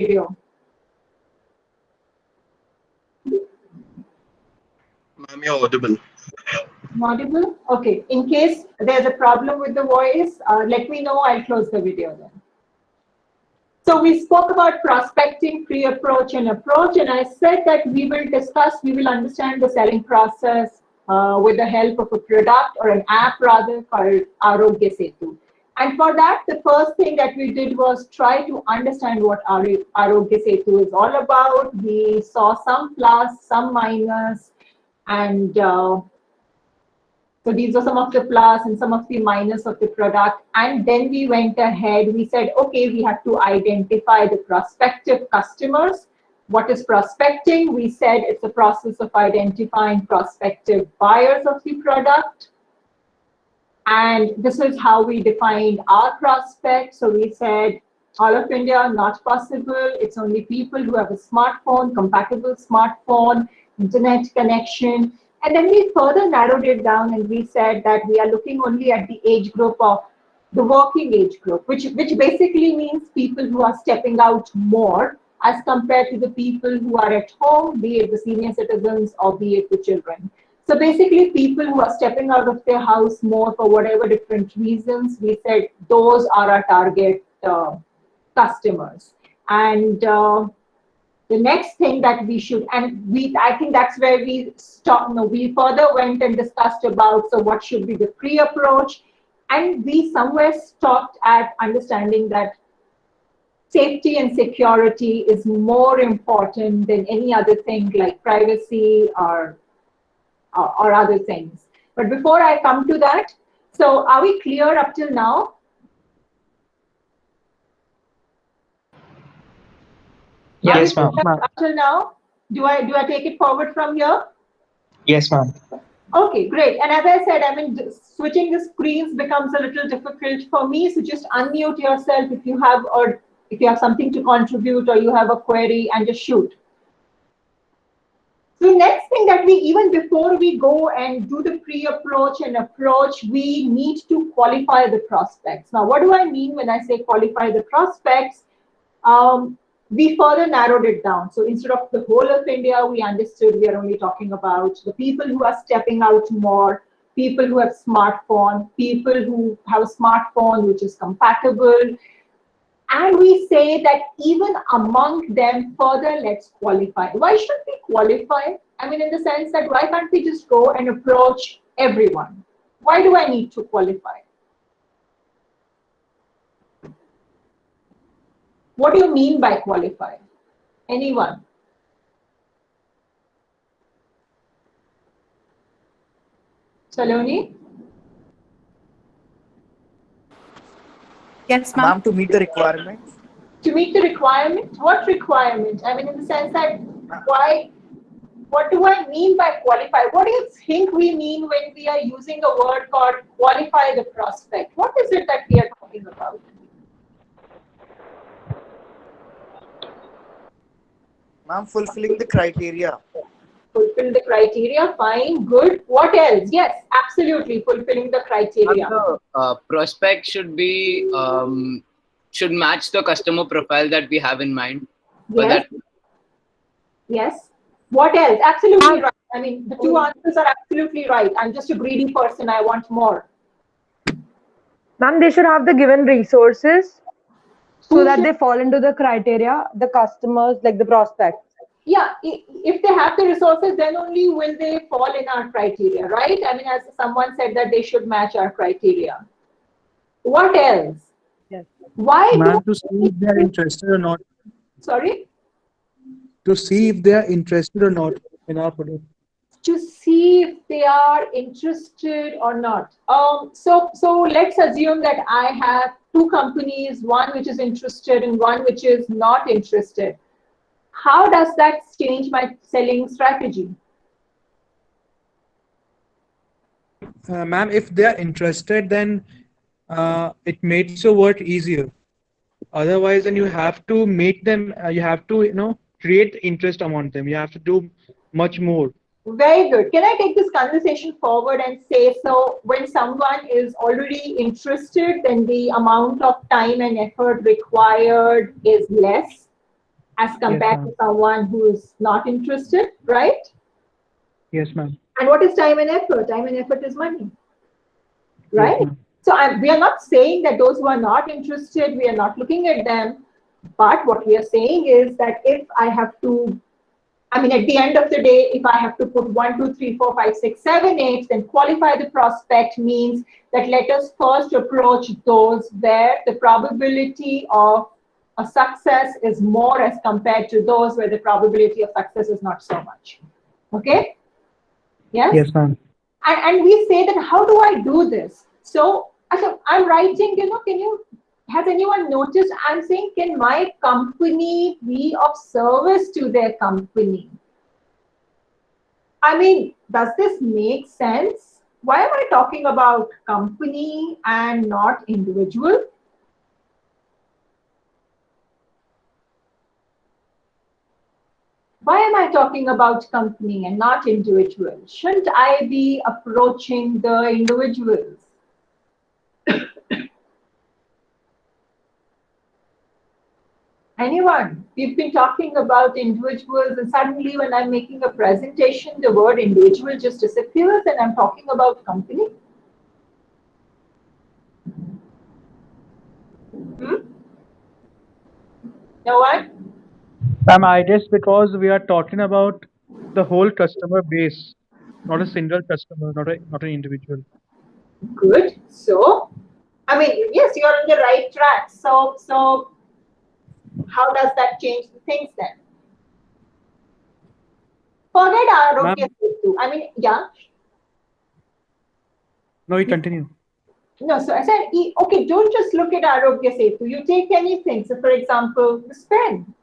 video. Ma'am, you're audible. Audible? Okay. In case there's a problem with the voice, let me know. I'll close the video then. So we spoke about prospecting, pre-approach, and approach, and I said that we will understand the selling process with the help of a product or an app rather called Arogya Setu. And for that, the first thing that we did was try to understand what Arogya Setu is all about. We saw some plus, some minus, and so these are some of the plus and some of the minus of the product. And then we went ahead, we said, okay, we have to identify the prospective customers. What is prospecting? We said it's a process of identifying prospective buyers of the product. And this is how we defined our prospect. So we said, all of India, not possible. It's only people who have a smartphone, compatible smartphone, internet connection. And then we further narrowed it down and we said that we are looking only at the age group of the working age group, which basically means people who are stepping out more as compared to the people who are at home, be it the senior citizens or be it the children. So basically people who are stepping out of their house more for whatever different reasons, we said those are our target customers. And the next thing that we should, and I think that's where we stopped. No, we further went and discussed about, so what should be the pre-approach, and we somewhere stopped at understanding that safety and security is more important than any other thing like privacy or other things. But before I come to that, so are we clear up till now? Yes, ma'am. Up till now, do I take it forward from here? Yes, ma'am. Okay, great. And as I said, I mean, switching the screens becomes a little difficult for me. So just unmute yourself if you have something to contribute or you have a query, and just shoot. So next thing that even before we go and do the pre-approach and approach, we need to qualify the prospects. Now, what do I mean when I say qualify the prospects? We further narrowed it down. So instead of the whole of India, we understood we are only talking about the people who are stepping out more, people who have smartphone, people who have a smartphone which is compatible. And we say that even among them, further, let's qualify. Why should we qualify? I mean, in the sense that why can't we just go and approach everyone? Why do I need to qualify? What do you mean by qualify? Anyone? Saloni? Yes, ma'am. To meet the requirement. To meet the requirement? What requirement? I mean, in the sense that why? What do I mean by qualify? What do you think we mean when we are using a word called qualify the prospect? What is it that we are talking about? Ma'am, fulfilling the criteria. Fulfill the criteria, fine, good. What else? Yes, absolutely, fulfilling the criteria. The prospect should be should match the customer profile that we have in mind. Yes. Yes. What else? Absolutely right. I mean, the two answers are absolutely right. I'm just a greedy person. I want more. Ma'am, they should have the given resources so that they fall into the criteria, the customers, like the prospects. Yeah, if they have the resources, then only will they fall in our criteria, right? I mean, as someone said that they should match our criteria. What else? Yes. Why? Ma'am, to see if they are interested or not. Sorry? To see if they are interested or not in our product. To see if they are interested or not. So let's assume that I have two companies, one which is interested and one which is not interested. How does that change my selling strategy? Ma'am, if they are interested, then it makes your work easier. Otherwise, then you have to make them, you have to, create interest among them. You have to do much more. Very good. Can I take this conversation forward and say, so when someone is already interested, then the amount of time and effort required is less. as compared ma'am. to someone who is not interested, right? Yes, ma'am. And what is time and effort? Time and effort is money, right? Yes, ma'am. So we are not saying that those who are not interested, we are not looking at them. But what we are saying is that if I have to, I mean, at the end of the day, if I have to put 1, 2, 3, 4, 5, 6, 7, 8, then qualify the prospect means that let us first approach those where the probability of a success is more as compared to those where the probability of success is not so much. Okay? Yes? Yes, ma'am. And we say that, how do I do this? So I'm writing, has anyone noticed I'm saying, can my company be of service to their company? I mean, does this make sense? Why am I talking about company and not individual? Why am I talking about company and not individual? Shouldn't I be approaching the individuals? Anyone? We've been talking about individuals, and suddenly when I'm making a presentation, the word individual just disappears and I'm talking about company. No one? Ma'am, I guess because we are talking about the whole customer base, not a single customer, not an individual. Good. So, I mean, yes, you're on the right track. So how does that change the things then? Forget Arogya Setu. I mean, yeah. No, you continue. No, so I said, okay, don't just look at Arogya Setu. You take anything. So, for example, this pen,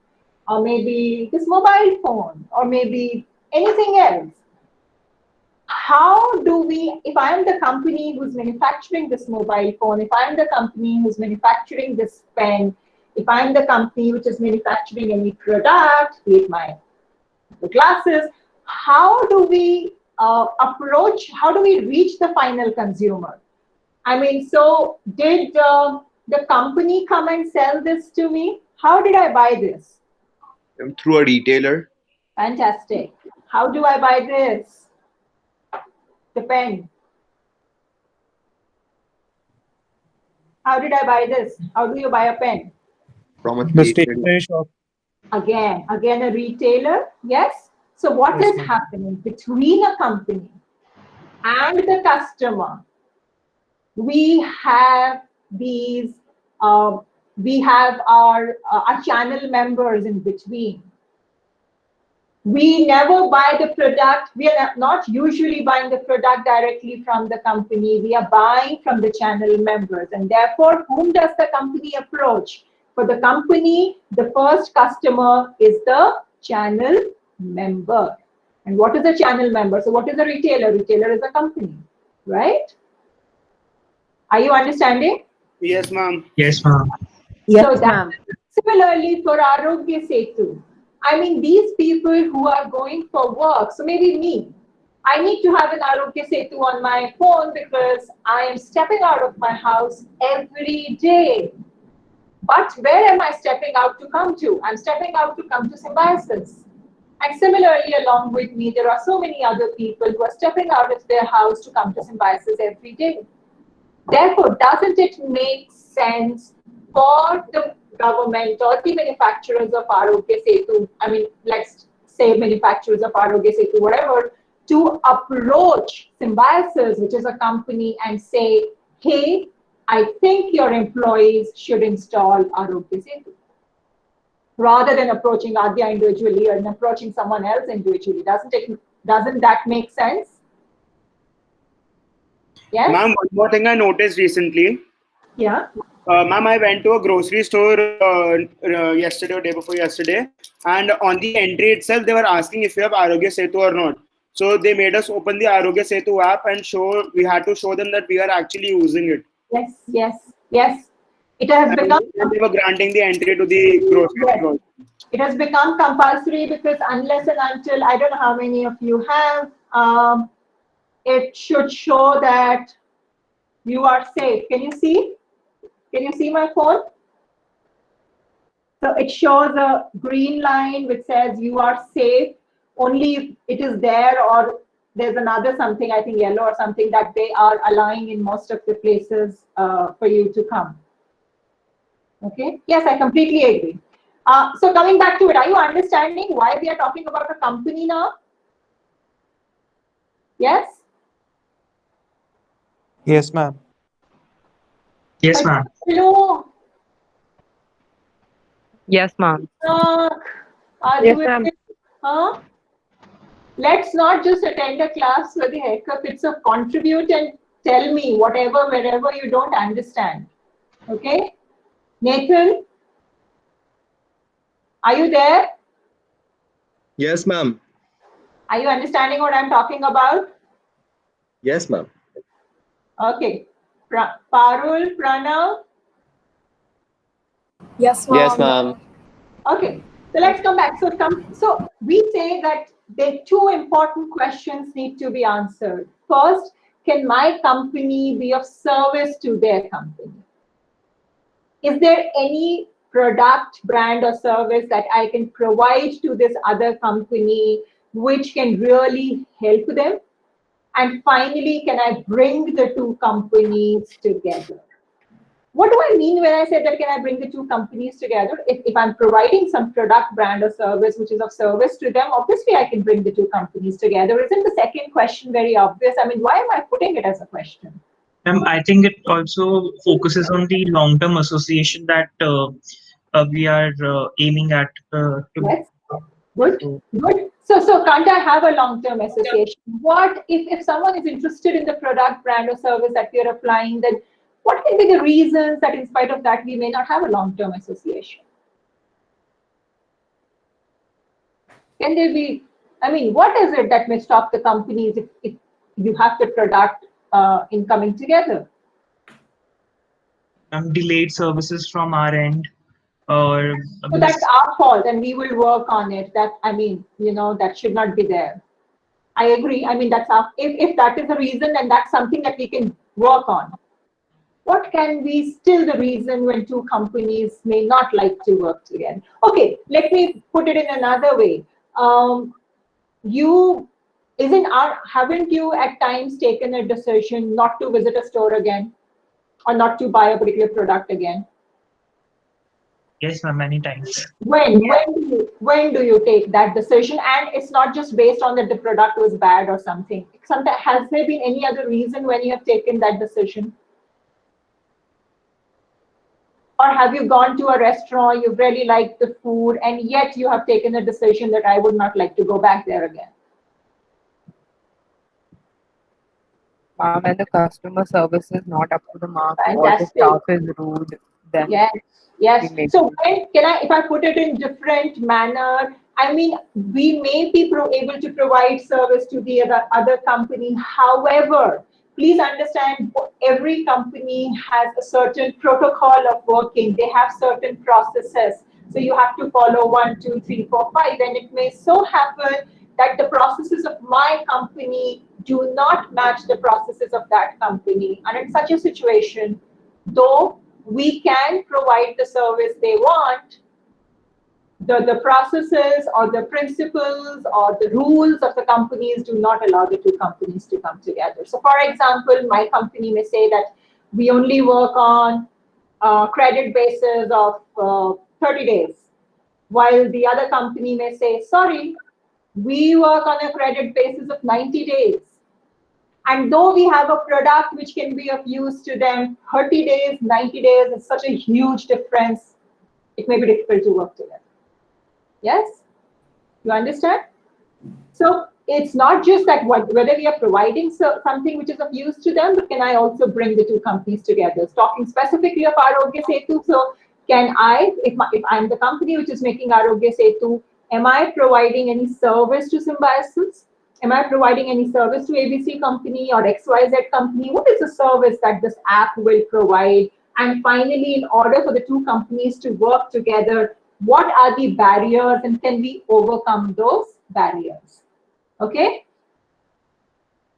or maybe this mobile phone, or maybe anything else. How do we, if I am the company who's manufacturing this mobile phone, if I am the company who's manufacturing this pen, if I'm the company which is manufacturing any product, be it the glasses, how do we approach, how do we reach the final consumer? I mean, so did the company come and sell this to me? How did I buy this? Through a retailer. Fantastic. How do I buy this? The pen. How did I buy this? How do you buy a pen? From a The stationery. stationery shop. Again a retailer, yes? So what Yes, is ma'am. happening between a company and the customer? We have these, we have our channel members in between. We never buy the product. We are not usually buying the product directly from the company. We are buying from the channel members. And therefore, whom does the company approach? For the company, the first customer is the channel member. And what is a channel member? So what is a retailer? Retailer is a company, right? Are you understanding? Yes, ma'am. Yes, So that, ma'am. similarly for Arogya Setu, I mean, these people who are going for work, so maybe me, I need to have an Arogya Setu on my phone because I am stepping out of my house every day. But where am I stepping out to come to? I'm stepping out to come to Symbiosis. And similarly, along with me, there are so many other people who are stepping out of their house to come to Symbiosis every day. Therefore, doesn't it make sense for the government or the manufacturers of Arogya Setu, I mean, let's say manufacturers of Arogya Setu, whatever, to approach Symbiosis, which is a company, and say, hey, I think your employees should install Arogya Setu, rather than approaching Adya individually and approaching someone else individually. Doesn't that make sense? Yes? Ma'am, one more thing I noticed recently. Yeah. Ma'am, I went to a grocery store yesterday or day before yesterday, and on the entry itself, they were asking if you have Arogya Setu or not. So they made us open the Arogya Setu app and we had to show them that we are actually using it. Yes. It has become. And they were granting the entry to the grocery store. It has become compulsory because unless and until, I don't know how many of you have, it should show that you are safe. Can you see? Can you see my phone? So it shows a green line which says you are safe only if it is there, or there's another something, I think yellow or something, that they are allowing in most of the places for you to come. Okay, yes, I completely agree. So coming back to it, are you understanding why we are talking about a company now? Yes? Yes, ma'am. Yes, ma'am. Hello. Yes, ma'am. Yes, ma'am. Huh? Let's not just attend a class for the heck of it. So contribute and tell me whatever, wherever you don't understand. Okay? Nathan, are you there? Yes, ma'am. Are you understanding what I'm talking about? Yes, ma'am. Okay. Parul, Pranav? Yes, ma'am. Yes, ma'am. Okay, so let's come back. So we say that the two important questions need to be answered. First, can my company be of service to their company? Is there any product, brand, or service that I can provide to this other company which can really help them? And finally, can I bring the two companies together? What do I mean when I say that can I bring the two companies together? If I'm providing some product, brand, or service which is of service to them, obviously I can bring the two companies together. Isn't the second question very obvious? I mean, why am I putting it as a question? I think it also focuses on the long-term association that we are aiming at. Yes, good, good. So can't I have a long-term association? What if someone is interested in the product, brand, or service that we are applying, then what can be the reasons that in spite of that we may not have a long-term association? Can there be, I mean, what is it that may stop the companies if you have the product in coming together? Delayed services from our end, or So that's our fault and we will work on it. That, I mean, you know, that should not be there. I agree. I mean, that's our, if that is the reason, then that's something that we can work on. What can be still the reason when two companies may not like to work together? Okay, let me put it in another way. Haven't you at times taken a decision not to visit a store again or not to buy a particular product again? Yes, ma'am, many times. When do you take that decision? And it's not just based on that the product was bad or something. Sometimes, has there been any other reason when you have taken that decision? Or have you gone to a restaurant, you really liked the food, and yet you have taken a decision that I would not like to go back there again? When the customer service is not up to the mark or the Fantastic. staff is rude, then Yes, yes. we may So when can I, if I put it in different manner, I mean, we may be able to provide service to the other company. However, please understand, every company has a certain protocol of working. They have certain processes. So you have to follow 1, 2, 3, 4, 5. And it may so happen that the processes of my company do not match the processes of that company. And in such a situation, though we can provide the service they want, the processes or the principles or the rules of the companies do not allow the two companies to come together. So for example, my company may say that we only work on credit basis of 30 days, while the other company may say, sorry, we work on a credit basis of 90 days. And though we have a product which can be of use to them, 30 days, 90 days, it's such a huge difference. It may be difficult to work together. Yes? You understand? So it's not just that whether we are providing something which is of use to them, but can I also bring the two companies together? Talking specifically of Arogya Setu, so can I, if I'm the company which is making Arogya Setu, am I providing any service to Symbiosis? Am I providing any service to ABC company or XYZ company? What is the service that this app will provide? And finally, in order for the two companies to work together, what are the barriers and can we overcome those barriers? Okay?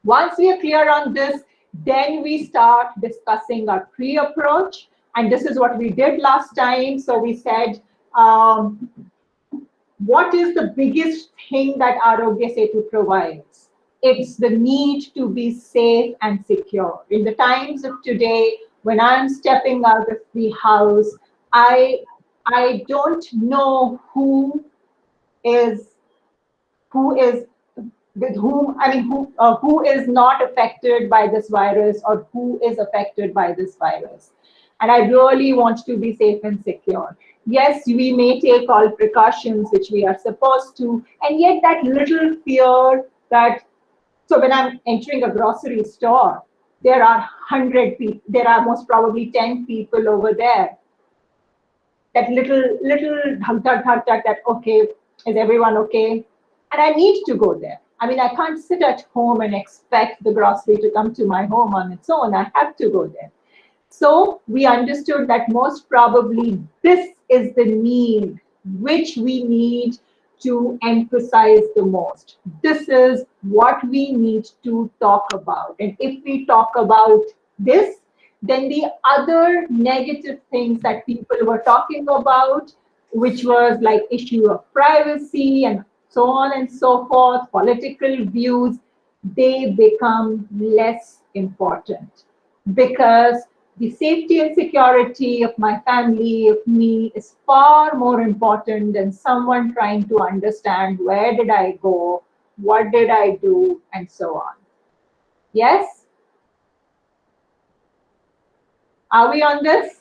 Once we are clear on this, then we start discussing our pre-approach. And this is what we did last time. So we said what is the biggest thing that Arogya Setu provides? It's the need to be safe and secure. In the times of today, when I'm stepping out of the house, I don't know who is with whom, I mean, who is not affected by this virus or who is affected by this virus. And I really want to be safe and secure. Yes, we may take all precautions which we are supposed to, and yet that little fear that, so when I'm entering a grocery store, there are 100 people, there are most probably 10 people over there. That little thug, that, okay, is everyone okay? And I need to go there. I mean, I can't sit at home and expect the grocery to come to my home on its own. I have to go there. So we understood that most probably this is the need which we need to emphasize the most. This is what we need to talk about. And if we talk about this, then the other negative things that people were talking about, which was like issue of privacy and so on and so forth, political views, they become less important, because the safety and security of my family, of me, is far more important than someone trying to understand where did I go, what did I do, and so on. Yes? Are we on this?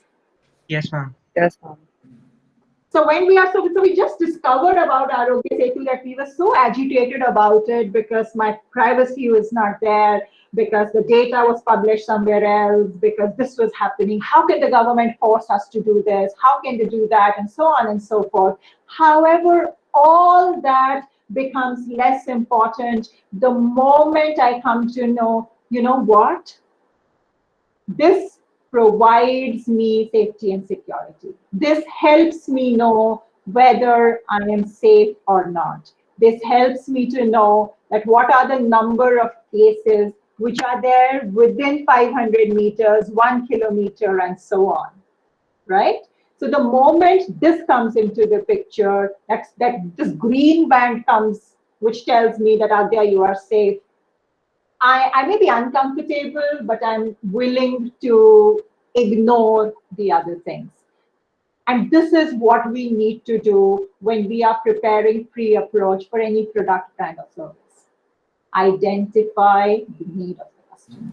Yes, ma'am. Yes, ma'am. So when we are, so we just discovered about Arogya Setu that we were so agitated about it because my privacy was not there, because the data was published somewhere else, because this was happening. How can the government force us to do this? How can they do that? And so on and so forth. However, all that becomes less important the moment I come to know, you know what? This provides me safety and security. This helps me know whether I am safe or not. This helps me to know that what are the number of cases which are there within 500 meters, 1 kilometer, and so on, right? So the moment this comes into the picture, that this green band comes, which tells me that, Adya, you are safe, I may be uncomfortable, but I'm willing to ignore the other things. And this is what we need to do when we are preparing pre-approach for any product kind of service. Identify the need of the customer.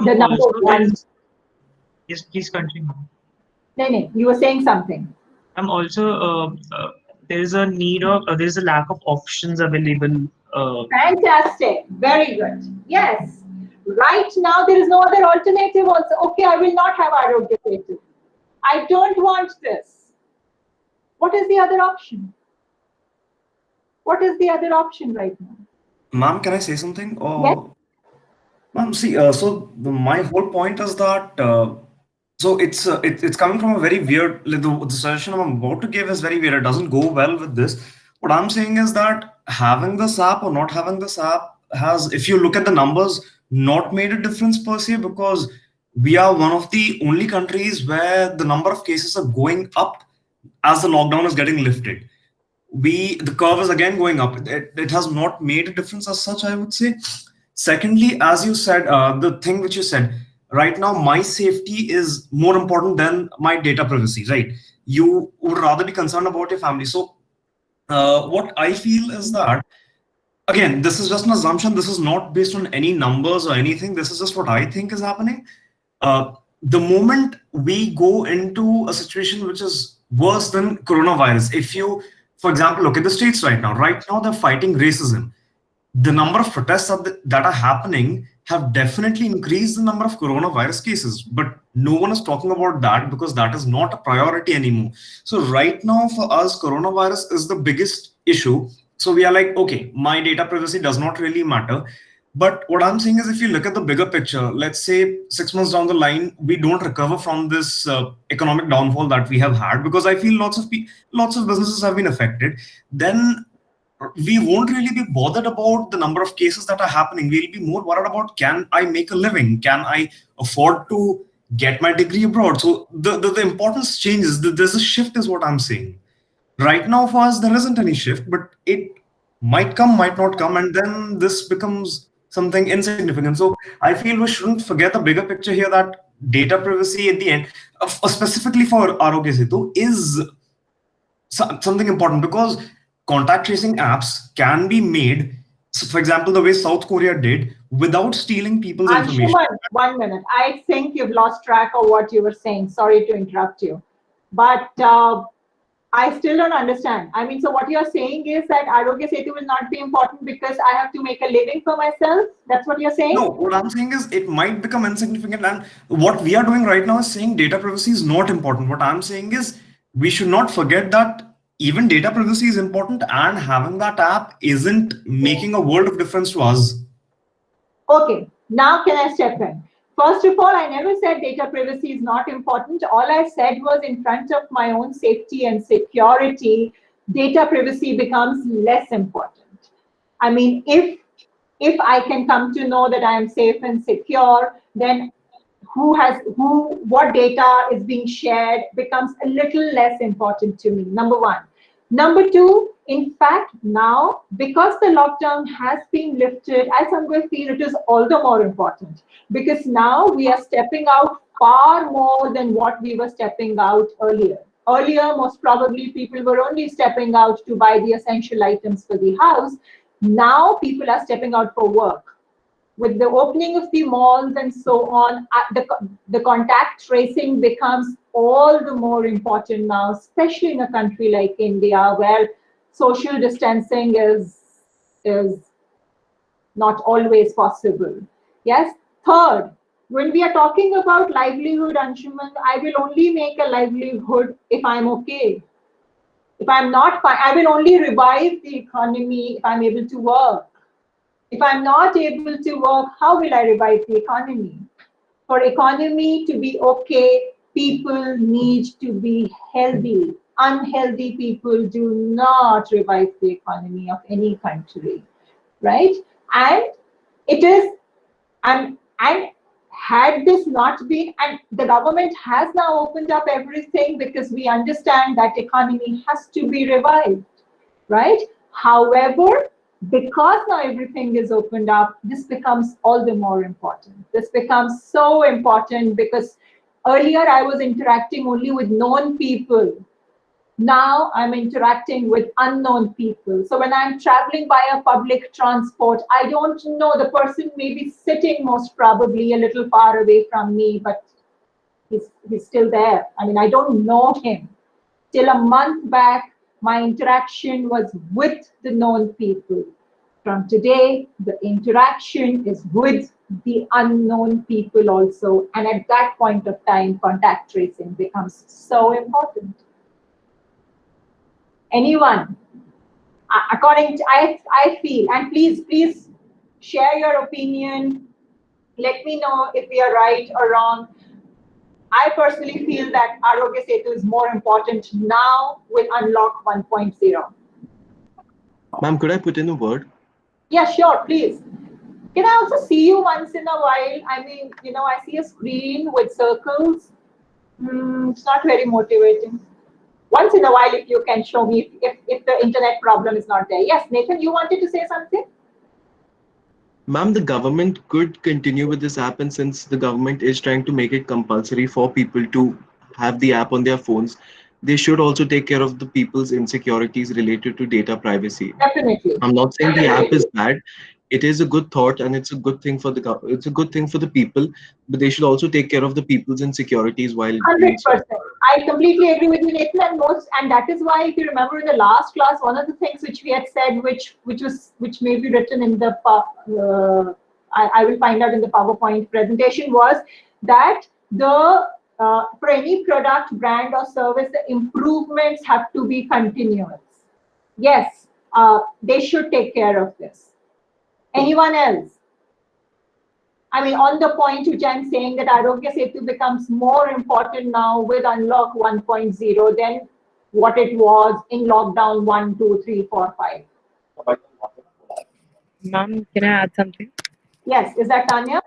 The number one. Yes, please continue. No, you were saying something. I'm also there is a need of there is a lack of options available. Fantastic, very good. Yes, right now there is no other alternative also. Okay, I will not have Arogya Setu. I don't want this. What is the other option? What is the other option right now? Ma'am, can I say something? Yes. Ma'am, see, my whole point is that so it's coming from a very weird. Like the suggestion I'm about to give is very weird. It doesn't go well with this. What I'm saying is that having this app or not having this app has, if you look at the numbers, not made a difference per se, because we are one of the only countries where the number of cases are going up as the lockdown is getting lifted. The curve is again going up. It has not made a difference as such, I would say. Secondly, as you said, the thing which you said, right now, my safety is more important than my data privacy, right? You would rather be concerned about your family. So what I feel is that, again, this is just an assumption. This is not based on any numbers or anything. This is just what I think is happening. The moment we go into a situation which is worse than coronavirus, if you, for example, look at the States right now. Right now, they're fighting racism. The number of protests that are happening have definitely increased the number of coronavirus cases, but no one is talking about that because that is not a priority anymore. So right now for us, coronavirus is the biggest issue. So we are like, okay, my data privacy does not really matter. But what I'm saying is, if you look at the bigger picture, let's say 6 months down the line, we don't recover from this economic downfall that we have had, because I feel lots of businesses have been affected, then we won't really be bothered about the number of cases that are happening. We'll be more worried about, can I make a living? Can I afford to get my degree abroad. So the importance changes. There's a shift is what I'm saying. Right now for us, there isn't any shift, but it might come, might not come, and then this becomes something insignificant. So I feel we shouldn't forget the bigger picture here, that data privacy at the end, specifically for Arogya Setu, is something important, because contact tracing apps can be made, so for example, the way South Korea did, without stealing people's information. Anshuman, 1 minute. I think you've lost track of what you were saying. Sorry to interrupt you. But I still don't understand. I mean, so what you're saying is that Arogya Setu will not be important because I have to make a living for myself? That's what you're saying? No, what I'm saying is it might become insignificant. And what we are doing right now is saying data privacy is not important. What I'm saying is we should not forget that even data privacy is important, and having that app isn't making a world of difference to us. Okay, now can I step in? First of all, I never said data privacy is not important. All I said was in front of my own safety and security, data privacy becomes less important. I mean, if I can come to know that I am safe and secure, then what data is being shared becomes a little less important to me, number one. Number two, in fact, now, because the lockdown has been lifted, I somewhere feel it is all the more important, because now we are stepping out far more than what we were stepping out earlier. Earlier, most probably, people were only stepping out to buy the essential items for the house. Now, people are stepping out for work. With the opening of the malls and so on, the contact tracing becomes all the more important now, especially in a country like India, where social distancing is not always possible. Yes. Third, when we are talking about livelihood, Anshuman, I will only make a livelihood if I'm okay. If I'm not fine, I will only revive the economy if I'm able to work. If I'm not able to work, how will I revive the economy? For economy to be okay, people need to be healthy. Unhealthy people do not revive the economy of any country, right? And it is, and had this not been, and the government has now opened up everything because we understand that economy has to be revived, right? However, because now everything is opened up, this becomes all the more important. This becomes so important because earlier I was interacting only with known people. Now I'm interacting with unknown people. So when I'm traveling by a public transport, I don't know, the person may be sitting most probably a little far away from me, but he's still there. I mean, I don't know him. Till a month back, my interaction was with the known people. From today, the interaction is with the unknown people also. And at that point of time, contact tracing becomes so important. Anyone, according to, I feel, and please share your opinion. Let me know if we are right or wrong. I personally feel that Arogya Setu is more important now with Unlock 1.0. Ma'am, could I put in a word? Yeah, sure, please. Can I also see you once in a while? I mean, you know, I see a screen with circles. It's not very motivating. Once in a while, if you can show me if the internet problem is not there. Yes, Nathan, you wanted to say something? Ma'am, the government could continue with this app, and since the government is trying to make it compulsory for people to have the app on their phones, they should also take care of the people's insecurities related to data privacy. Definitely. I'm not saying the app is bad. It is a good thought, and it's a good thing for it's a good thing for the people, but they should also take care of the people's insecurities while doing so. 100%. I completely agree with you, Nathan, and that is why, if you remember in the last class, one of the things which we had said, which may be written in the I will find out in the PowerPoint presentation, was that for any product, brand, or service, the improvements have to be continuous. Yes, they should take care of this. Anyone else? I mean, on the point which I'm saying, that Arogya Setu becomes more important now with Unlock 1.0 than what it was in lockdown 1, 2, 3, 4, 5. Ma'am, can I add something? Yes, is that Tanya?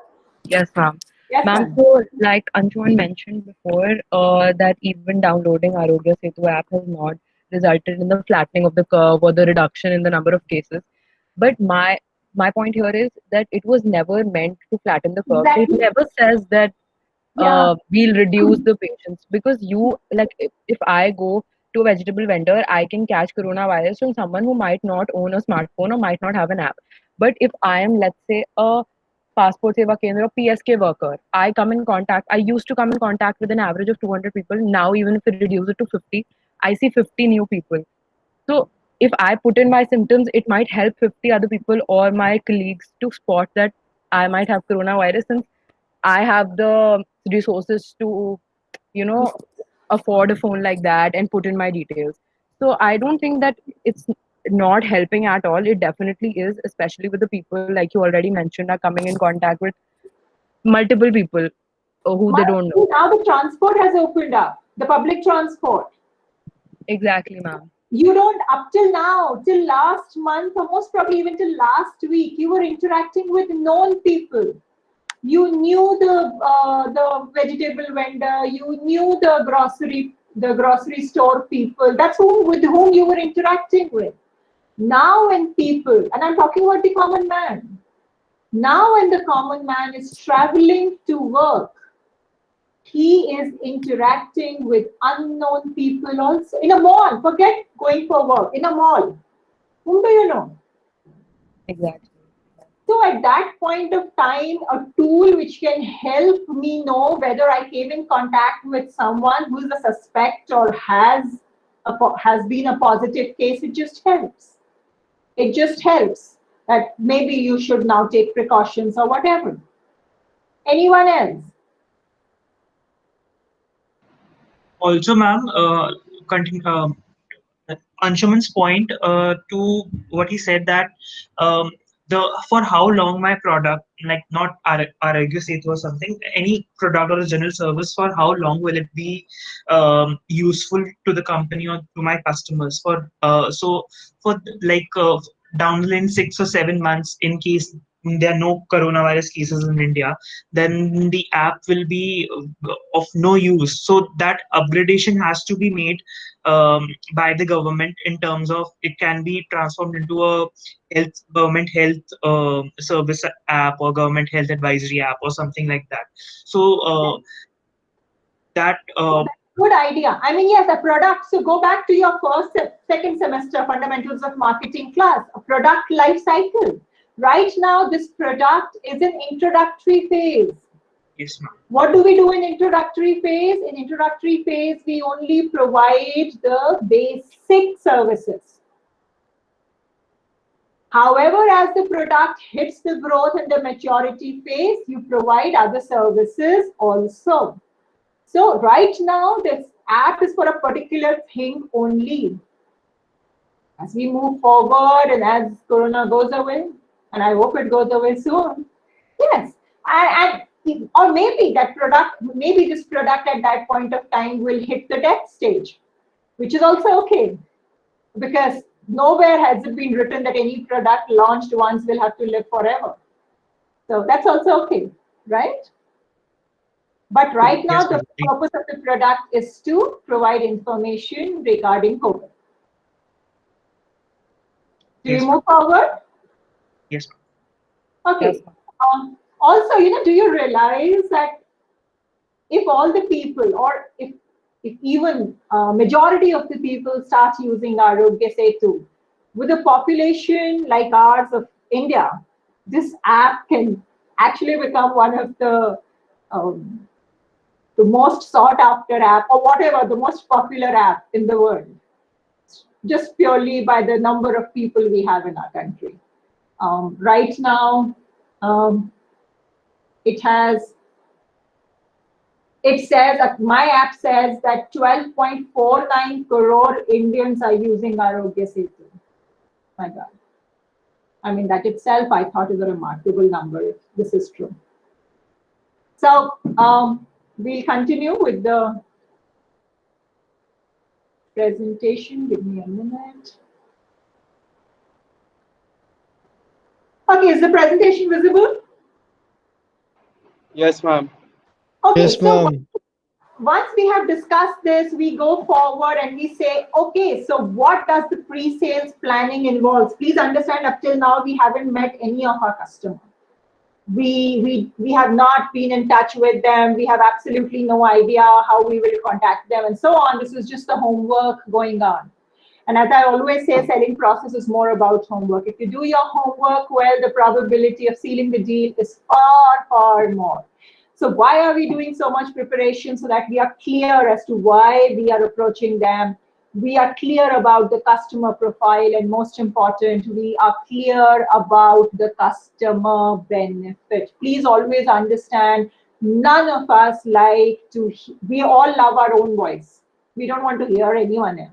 Yes, ma'am. Yes, Ma'am, ma'am. so like Anshuman mentioned before, that even downloading Arogya Setu app has not resulted in the flattening of the curve or the reduction in the number of cases. But my point here is that it was never meant to flatten the curve. It Exactly. never says that Yeah. we'll reduce the patients, because you like if I go to a vegetable vendor, I can catch coronavirus from someone who might not own a smartphone or might not have an app. But if I am, let's say, a passport seva kendra or PSK worker, I used to come in contact with an average of 200 people. Now even if we reduce it to 50, I see 50 new people. So if I put in my symptoms, it might help 50 other people or my colleagues to spot that I might have coronavirus, since I have the resources to, you know, afford a phone like that and put in my details. So I don't think that it's not helping at all. It definitely is, especially with the people, like you already mentioned, are coming in contact with multiple people who they don't know. Now the transport has opened up, the public transport. Exactly, ma'am. You don't, up till now, till last month, or most probably even till last week, you were interacting with known people. You knew the vegetable vendor, you knew the grocery store people. That's with whom you were interacting with. Now when people, and I'm talking about the common man, now when the common man is traveling to work, he is interacting with unknown people also. In a mall, forget going for work, in a mall. Whom do you know? Exactly. So at that point of time, a tool which can help me know whether I came in contact with someone who is a suspect or has been a positive case, it just helps. It just helps that maybe you should now take precautions or whatever. Anyone else? Also, ma'am, Anshuman's point to what he said, that um, the for how long my product, like not Arogya Setu or something, any product or a general service, for how long will it be useful to the company or to my customers? So for down the line 6 or 7 months, in case there are no coronavirus cases in India, then the app will be of no use. So that upgradation has to be made by the government, in terms of it can be transformed into a government health service app or government health advisory app or something like that. So that Good idea. I mean, yes, a product. So go back to your second semester fundamentals of marketing class, a product life cycle. Right now, this product is in introductory phase. yes, ma'am. What do we do in introductory phase? In introductory phase, we only provide the basic services. However, as the product hits the growth and the maturity phase, you provide other services also. So right now, this app is for a particular thing only. As we move forward and as Corona goes away, and I hope it goes away soon, yes, or maybe maybe this product at that point of time will hit the death stage, which is also okay, because nowhere has it been written that any product launched once will have to live forever. So that's also okay, right? But right now, Yes, the ma'am. purpose of the product is to provide information regarding COVID. Do Yes, we ma'am. move forward? Yes, ma'am. Okay. Yes, Also, do you realize that if all the people, or if even majority of the people start using Arogya Setu, with a population like ours of India, this app can actually become one of the most sought after app, or whatever, the most popular app in the world, just purely by the number of people we have in our country. Right now, it says that my app says that 12.49 crore Indians are using Arogya Setu. My God. I mean, that itself I thought is a remarkable number if this is true. So we'll continue with the presentation. Give me a minute. Okay, is the presentation visible? Yes, ma'am. Okay, Yes, so ma'am. once we have discussed this, we go forward and we say, okay, so what does the pre-sales planning involve? Please understand, up till now, we haven't met any of our customers. We have not been in touch with them. We have absolutely no idea how we will contact them and so on. This is just the homework going on. And as I always say, selling process is more about homework. If you do your homework well, the probability of sealing the deal is far, far more. So why are we doing so much preparation? So that we are clear as to why we are approaching them. We are clear about the customer profile, and most important, we are clear about the customer benefit. Please always understand, none of us like to, we all love our own voice. We don't want to hear anyone else.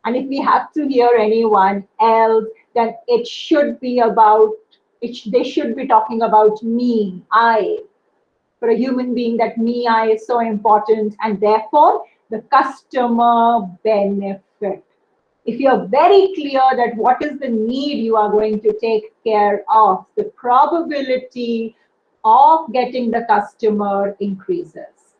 And if we have to hear anyone else, then it should be about, they should be talking about me, I. For a human being, that me, I is so important, and therefore the customer benefit. If you're very clear that what is the need you are going to take care of, the probability of getting the customer increases.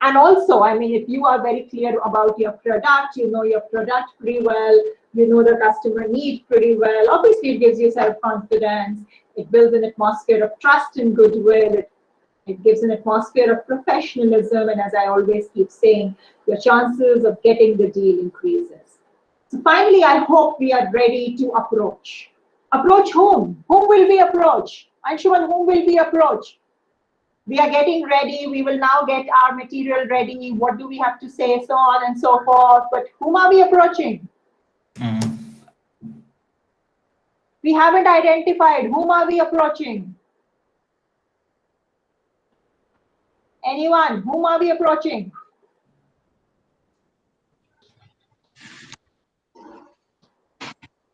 And also, I mean, if you are very clear about your product, you know your product pretty well, you know the customer needs pretty well, obviously it gives you self-confidence, it builds an atmosphere of trust and goodwill, it gives an atmosphere of professionalism, and as I always keep saying, your chances of getting the deal increases. So finally, I hope we are ready to approach. Approach whom? Whom will we approach? Anshuman, whom will we approach? We are getting ready. We will now get our material ready. What do we have to say? So on and so forth. But whom are we approaching? We haven't identified. Whom are we approaching? Anyone? Whom are we approaching?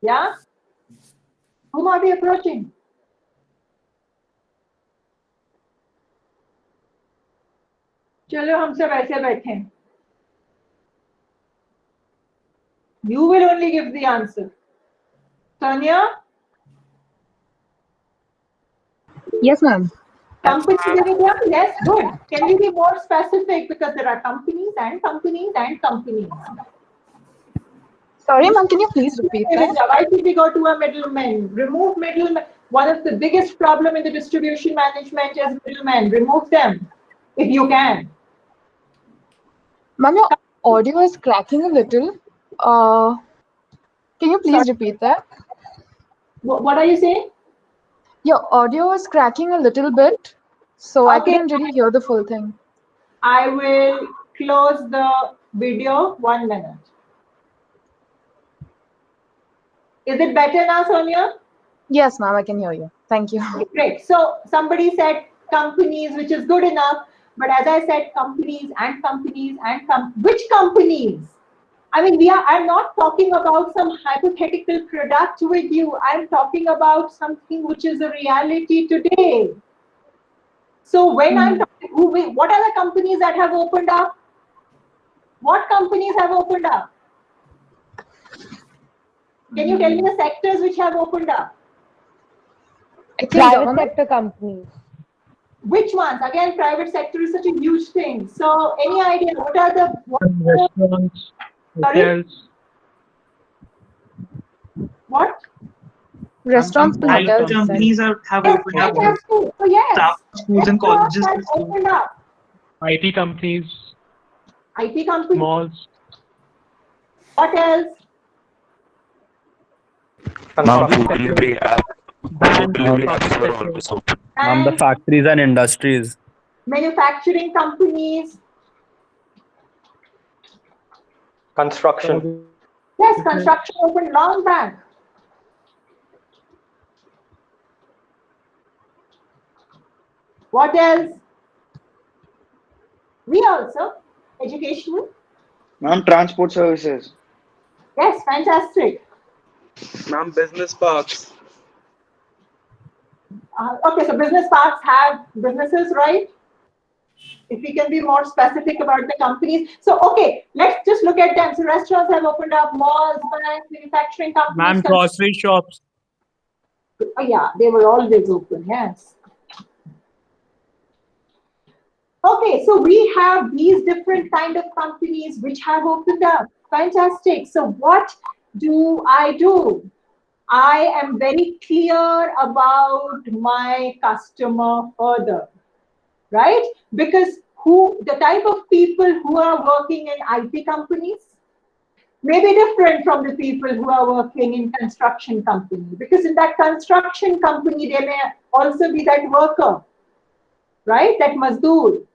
Yeah? Whom are we approaching? चलो हम सब ऐसे बैठे हैं. You will only give the answer. Tanya? Yes, ma'am. Company division? Yes, good. Can you be more specific? Because there are companies and companies and companies. Sorry, ma'am, can you please repeat that? Why should we go to a middleman? Remove middlemen. One of the biggest problem in the distribution management is middlemen. Remove them if you can. Ma'am, your audio is cracking a little. Can you please repeat that? What are you saying? Your audio is cracking a little bit, so I Okay. couldn't really hear the full thing. I will close the video. 1 minute. Is it better now, Sonia? Yes, ma'am, I can hear you. Thank you. Great. So somebody said companies, which is good enough. But as I said, companies and companies and which companies? I mean, I'm not talking about some hypothetical product with you. I'm talking about something which is a reality today. So when I'm talking, what are the companies that have opened up? What companies have opened up? Can you tell me the sectors which have opened up? I think Private government. sector companies. Which ones? Again, private sector is such a huge thing. So any idea what are the Restaurants, Sorry? hotels. What? Restaurants and IT hotels. companies have Yes, opened up. fantastic. So yes, Staff schools and restaurants colleges. have opened up. IT companies, IT companies. malls. What else? Ma'am, food delivery app. Food delivery apps were always open. Ma'am, the And factories and industries. manufacturing companies. Construction. Yes, construction opened long back. What else? We also educational. Ma'am, transport services. Yes, fantastic. Ma'am, business parks. Okay, so business parks have businesses, right? If we can be more specific about the companies. So, okay, let's just look at them. So, restaurants have opened up, malls, banks, manufacturing companies. Ma'am, grocery shops. Oh, yeah, they were always open, yes. Okay, so we have these different kind of companies which have opened up. Fantastic. So what do? I am very clear about my customer further, right? Because the type of people who are working in IT companies may be different from the people who are working in construction company. Because in that construction company, there may also be that worker, right? That mazdoor.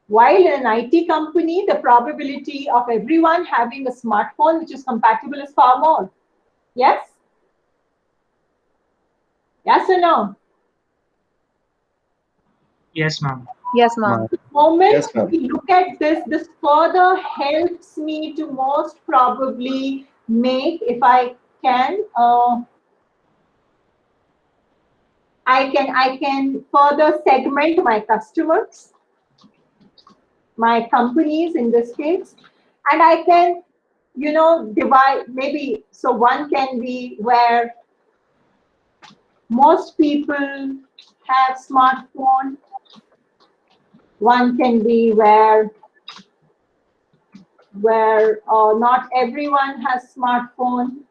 While in an IT company, the probability of everyone having a smartphone which is compatible is far more. Yes? Yes or no? Yes, ma'am. Yes, ma'am. The moment Yes, ma'am. we look at this further helps me to most probably make, if I can, I can further segment my customers, my companies in this case, and I can, divide maybe. So one can be where most people have smartphone. One can be where not everyone has smartphone.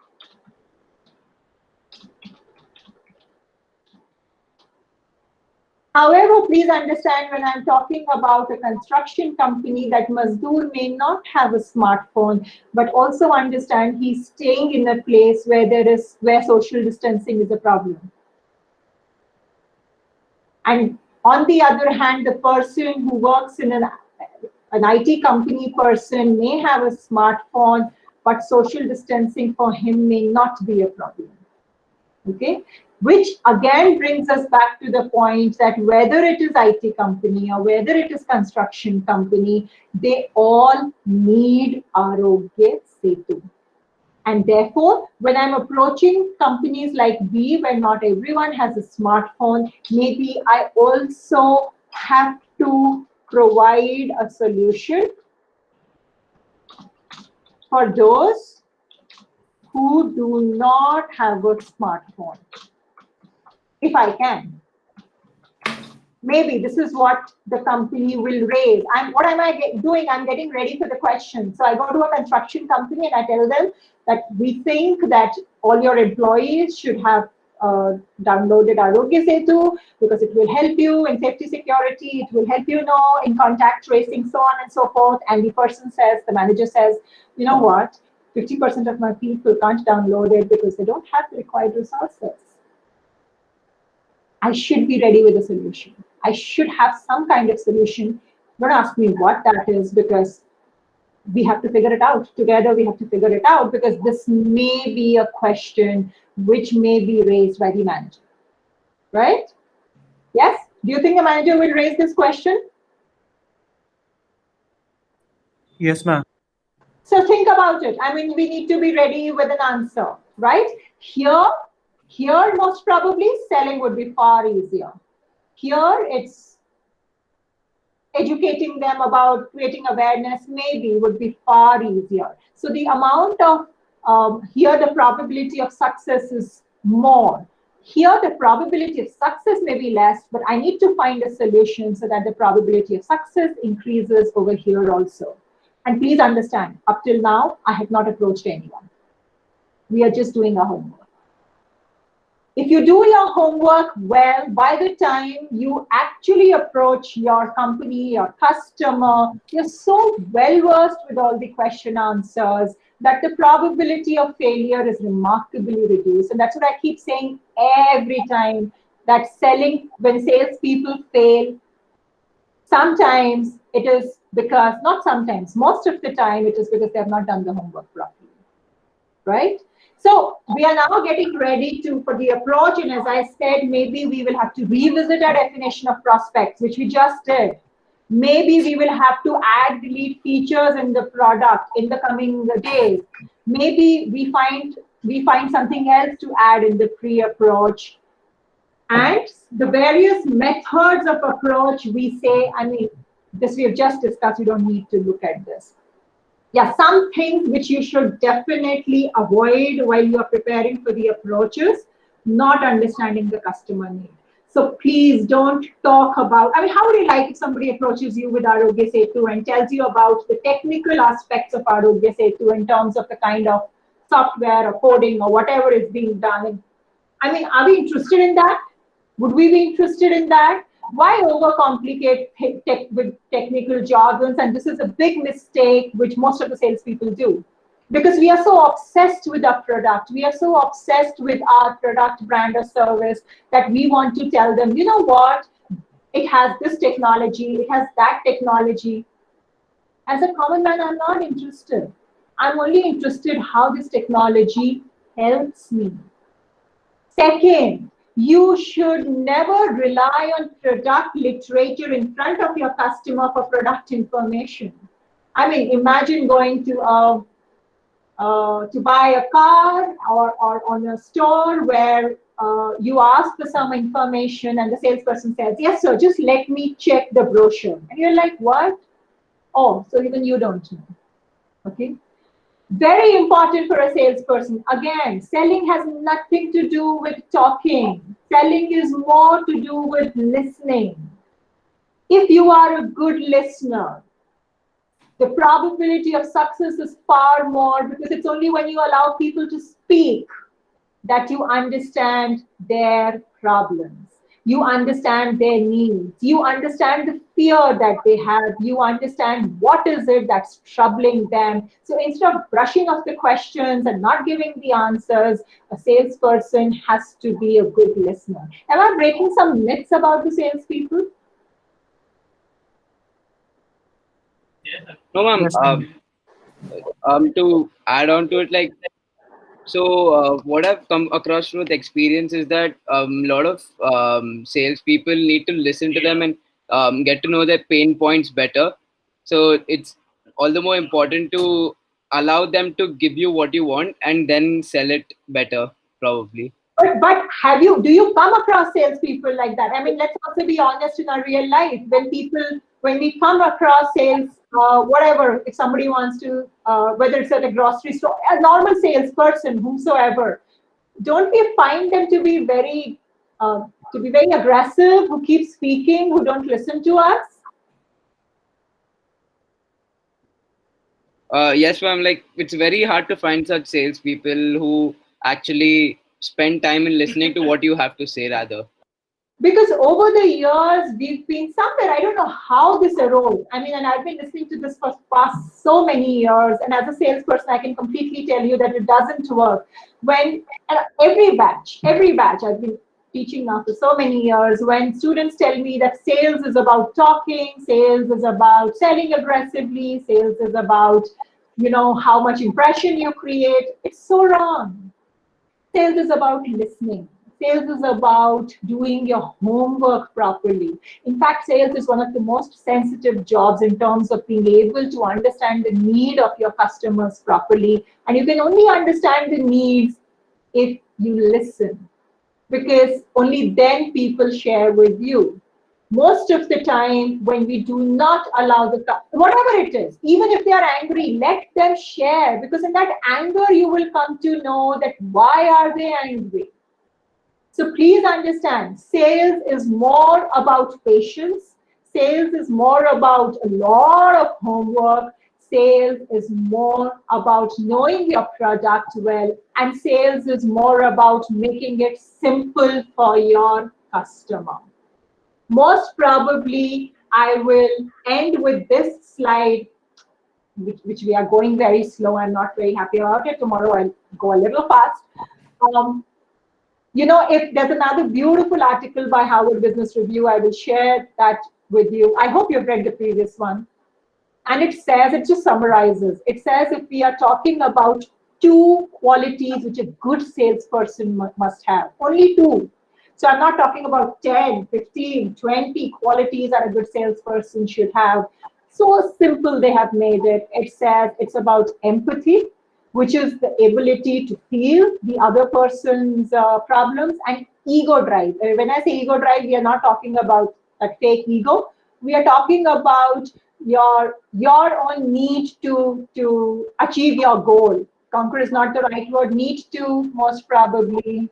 However, please understand when I'm talking about a construction company, that mazdoor may not have a smartphone, but also understand he's staying in a place where social distancing is a problem. And on the other hand, the person who works in an IT company person may have a smartphone, but social distancing for him may not be a problem. Okay, which again brings us back to the point that whether it is IT company or whether it is construction company, they all need Arogya Setu. And therefore, when I'm approaching companies like B, where not everyone has a smartphone, maybe I also have to provide a solution for those who do not have a smartphone, if I can. Maybe this is what the company will raise. What am I doing? I'm getting ready for the question. So I go to a construction company and I tell them that we think that all your employees should have downloaded Arogya Setu because it will help you in safety security, it will help you know in contact tracing, so on and so forth. And the person says, the manager says, you know what, 50% of my people can't download it because they don't have the required resources. I should be ready with a solution. I should have some kind of solution. Don't ask me what that is, because we have to figure it out. Together we have to figure it out, because this may be a question which may be raised by the manager. Right? Yes? Do you think the manager will raise this question? Yes, ma'am. So think about it. I mean, we need to be ready with an answer, right? Here, most probably, selling would be far easier. Here, it's educating them about creating awareness, maybe would be far easier. So the amount of, here the probability of success is more. Here, the probability of success may be less, but I need to find a solution so that the probability of success increases over here also. And please understand, up till now, I have not approached anyone. We are just doing our homework. If you do your homework well, by the time you actually approach your company, your customer, you're so well versed with all the question answers that the probability of failure is remarkably reduced. And that's what I keep saying every time, that when salespeople fail, sometimes it is because, not sometimes, most of the time it is because they have not done the homework properly, right? So we are now getting ready for the approach, and as I said, maybe we will have to revisit our definition of prospects, which we just did. Maybe we will have to add, delete features in the product in the coming days. Maybe we find something else to add in the pre-approach. And the various methods of approach, we say, I mean, this we have just discussed, you don't need to look at this. Yeah, some things which you should definitely avoid while you are preparing for the approaches, not understanding the customer need. So please don't talk about, I mean, how would you like if somebody approaches you with Arogya Setu and tells you about the technical aspects of Arogya Setu in terms of the kind of software or coding or whatever is being done? And, I mean, are we interested in that? Would we be interested in that? Why overcomplicate with technical jargons? And this is a big mistake which most of the salespeople do. Because we are so obsessed with our product, we are so obsessed with our product, brand, or service that we want to tell them, you know what, it has this technology, it has that technology. As a common man, I'm not interested. I'm only interested how this technology helps me. Second, you should never rely on product literature in front of your customer for product information. I mean, imagine going to buy a car or on a store where you ask for some information and the salesperson says, yes, sir, just let me check the brochure. And you're like, what? Oh, so even you don't know. Okay. Very important for a salesperson. Again, selling has nothing to do with talking. Selling is more to do with listening. If you are a good listener, the probability of success is far more, because it's only when you allow people to speak that you understand their problems. You understand their needs. You understand the fear that they have. You understand what is it that's troubling them. So instead of brushing off the questions and not giving the answers, a salesperson has to be a good listener. Am I breaking some myths about the salespeople? No, ma'am. Yes, To add on to it, like, so what I've come across with experience is that a lot of salespeople need to listen to them and get to know their pain points better. So it's all the more important to allow them to give you what you want and then sell it better, probably. But do you come across salespeople like that? I mean, let's also be honest in our real life. When we come across sales, whatever, if somebody wants to, whether it's at a grocery store, a normal salesperson, whomsoever, don't we find them to be very aggressive, who keep speaking, who don't listen to us? Yes, ma'am. Like, it's very hard to find such salespeople who actually spend time in listening to what you have to say, rather. Because over the years, we've been somewhere, I don't know how this arose. I mean, and I've been listening to this for past so many years. And as a salesperson, I can completely tell you that it doesn't work. When every batch, I've been teaching now for so many years, when students tell me that sales is about talking, sales is about selling aggressively, sales is about, you know, how much impression you create, it's so wrong. Sales is about listening. Sales is about doing your homework properly. In fact, sales is one of the most sensitive jobs in terms of being able to understand the need of your customers properly. And you can only understand the needs if you listen, because only then people share with you. Most of the time, when we do not allow whatever it is, even if they are angry, let them share, because in that anger, you will come to know that why are they angry. So please understand, sales is more about patience. Sales is more about a lot of homework. Sales is more about knowing your product well. And sales is more about making it simple for your customer. Most probably, I will end with this slide, which we are going very slow. I'm not very happy about it. Tomorrow, I'll go a little fast. You know, if there's another beautiful article by Harvard Business Review, I will share that with you. I hope you've read the previous one. And it says, it just summarizes. It says if we are talking about 2 qualities which a good salesperson must have, only 2. So I'm not talking about 10, 15, 20 qualities that a good salesperson should have. So simple they have made it. It says it's about empathy, which is the ability to feel the other person's problems, and ego drive. When I say ego drive, we are not talking about a fake ego. We are talking about your own need to achieve your goal. Conquer is not the right word. Need to, most probably.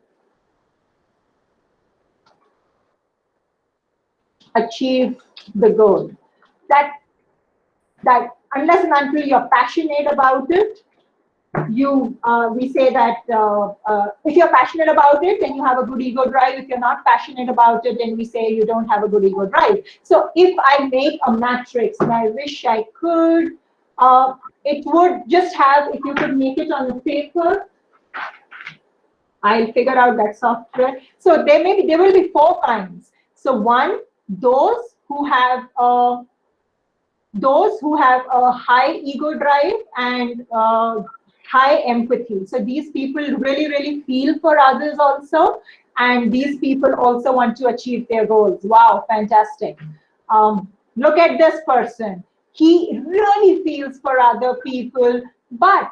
achieve the goal. That unless and until you're passionate about it, we say that if you're passionate about it, then you have a good ego drive. If you're not passionate about it, then we say you don't have a good ego drive. So if I make a matrix, and I wish I could, it would just have, if you could make it on the paper, I'll figure out that software. So there will be 4 kinds. So one, those who have a high ego drive and high empathy. So these people really, really feel for others also, and these people also want to achieve their goals. Wow, fantastic. Look at this person. He really feels for other people, but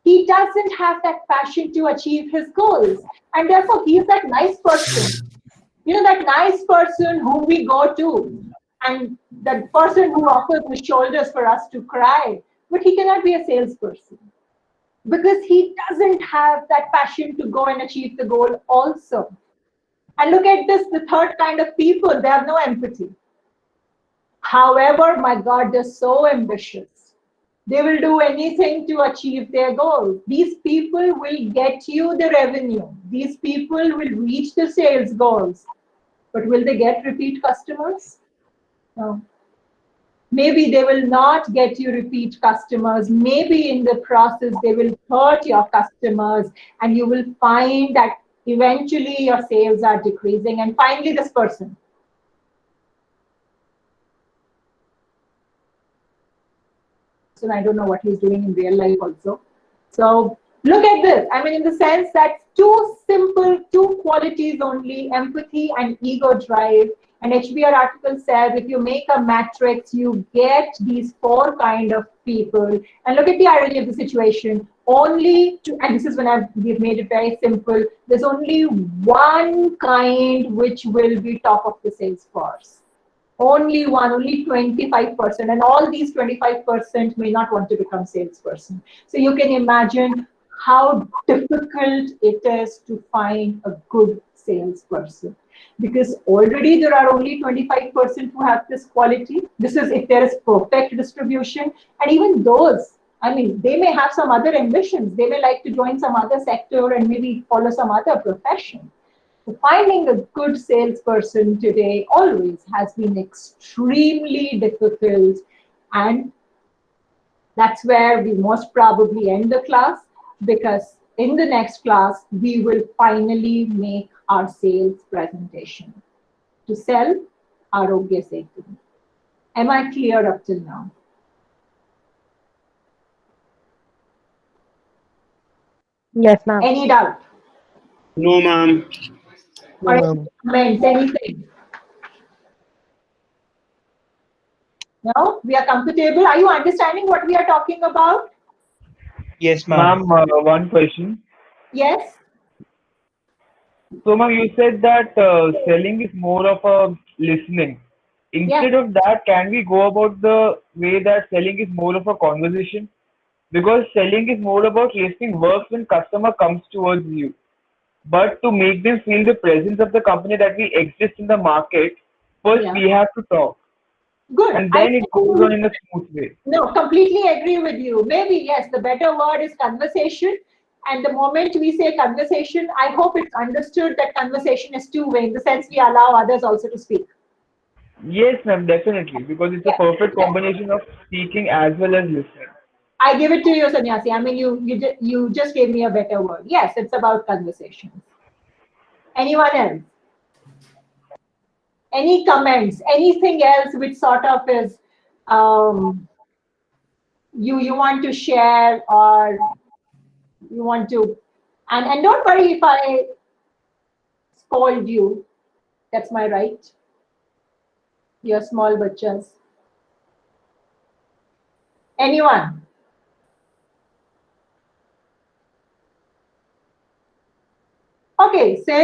he doesn't have that passion to achieve his goals. And therefore, he's that nice person. You know, that nice person whom we go to, and that person who offers the shoulders for us to cry, but he cannot be a salesperson because he doesn't have that passion to go and achieve the goal also. And look at this, the third kind of people, they have no empathy. However, my God, they're so ambitious. They will do anything to achieve their goals. These people will get you the revenue. These people will reach the sales goals. But will they get repeat customers? No. Maybe they will not get you repeat customers. Maybe in the process, they will hurt your customers, and you will find that eventually your sales are decreasing. And finally, this person. So I don't know what he's doing in real life also. So look at this. I mean, in the sense that two qualities only, empathy and ego drive. And HBR article says if you make a matrix, you get these 4 kind of people. And look at the irony of the situation. And this is when we've made it very simple. There's only one kind which will be top of the sales force. Only one, only 25%. And all these 25% may not want to become salesperson. So you can imagine how difficult it is to find a good salesperson, because already there are only 25% who have this quality. This is if there is perfect distribution. And even those, I mean, they may have some other ambitions. They may like to join some other sector and maybe follow some other profession. So finding a good salesperson today always has been extremely difficult. And that's where we most probably end the class, because in the next class, we will finally make our sales presentation to sell Arogya Setu. Am I clear up till now? Yes, ma'am. Any doubt? No, ma'am. Or any comments, anything? No? We are comfortable? Are you understanding what we are talking about? Yes, ma'am. Ma'am, one question. Yes? So, ma'am, you said that selling is more of a listening. Instead of that, can we go about the way that selling is more of a conversation? Because selling is more about listening works when customer comes towards you. But to make them feel the presence of the company that we exist in the market, first we have to talk. Good. And then it goes on in a smooth way. No, completely agree with you. Maybe, yes, the better word is conversation. And the moment we say conversation, I hope it's understood that conversation is two-way, in the sense we allow others also to speak. Yes, ma'am, definitely. Because it's a perfect combination of speaking as well as listening. I give it to you, Sannyasi. I mean, you just gave me a better word. Yes, it's about conversation. Anyone else? Any comments? Anything else which sort of is you want to share, or you want to, and don't worry if I scold you. That's my right. You're small bachas. Anyone? Okay, so